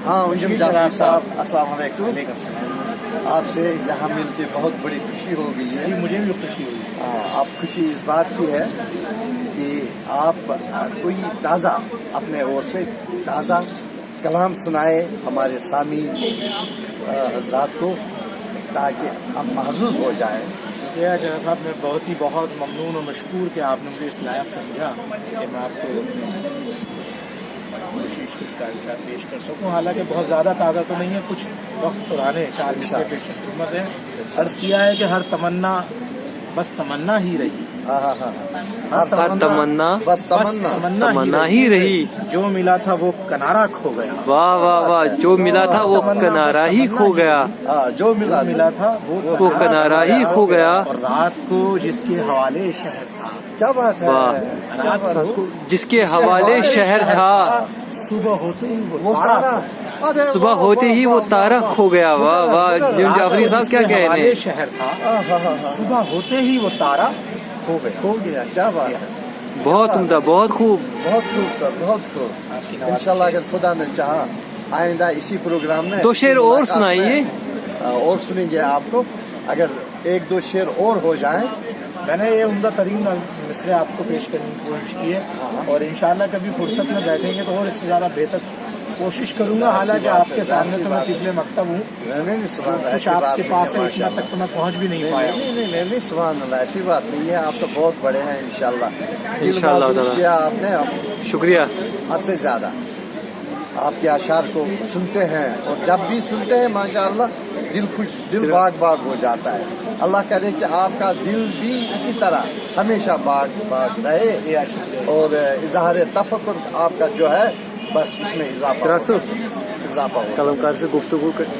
ہاں انجم جعفری صاحب السلام علیکم. وعلیکم السلام. آپ سے یہاں مل کے بہت بڑی خوشی ہو گئی ہے. مجھے بھی خوشی ہوئی. آپ خوشی اس بات کی ہے کہ آپ کوئی تازہ اپنے اور سے تازہ کلام سنائے ہمارے سامعین حضرات کو تاکہ ہم محظوظ ہو جائیں. شکریہ جناب صاحب. میں بہت ممنون اور مشکور کہ آپ نے مجھے اس لائق سمجھا کہ میں آپ کو کوشش کچھ کاغذات پیش کر سکوں. حالانکہ بہت زیادہ تازہ تو نہیں ہے, کچھ وقت پرانے 4 مصرے پیش خدمت ہے. عرض کیا ہے کہ ہر تمنا بس تمنا ہی رہی. ہر تمنا بس تمنا ہی رہی. جو ملا تھا وہ کنارہ کھو گیا. واہ واہ واہ. جو ملا تھا وہ کنارہ ہی کھو گیا. جو ملا تھا وہ کنارہ ہی کھو گیا. اور رات کو جس کے حوالے شہر تھا. کیا بات ہے. رات کو جس کے حوالے شہر تھا, صبح ہوتے ہی وہ تارا صبح ہوتے ہی وہ تارا کھو گیا. واہ واہ. جن جعفری صاحب کیا کہہ رہے ہیں. شہر تھا, صبح ہوتے ہی وہ تارا ہو گیا. کیا بات ہے. بہت عمدہ, بہت خوب. بہت خوب سر, بہت خوب. انشاءاللہ اگر خدا نے چاہا آئندہ اسی پروگرام میں 2 شعر اور سنائیے. اور سنیں گے آپ کو. اگر 1-2 شعر اور ہو جائیں. میں نے یہ عمدہ ترین مصرے آپ کو پیش کرنے کی کوشش کی ہے, اور انشاءاللہ کبھی فرصت میں بیٹھیں گے تو اور اس سے زیادہ بہتر کوشش کروں گا. حالانکہ آپ کے سامنے تو میں طفل مکتب ہوں, کچھ آپ کے پاس ہے اتنا تک تو میں پہنچ بھی نہیں پایا. نہیں سبحان اللہ, ایسی بات نہیں ہے. آپ تو بہت بڑے ہیں انشاءاللہ. انشاءاللہ تعالی. کیا آپ نے شکریہ. حد سے زیادہ آپ کے اشعار کو سنتے ہیں, اور جب بھی سنتے ہیں ماشاءاللہ دل باغ ہو جاتا ہے. اللہ کرے کہ آپ کا دل بھی اسی طرح ہمیشہ باغ رہے, اور اظہار تفکر آپ کا جو ہے بس اس میں اضافہ ہو. قلمکار سے گفتگو کریں.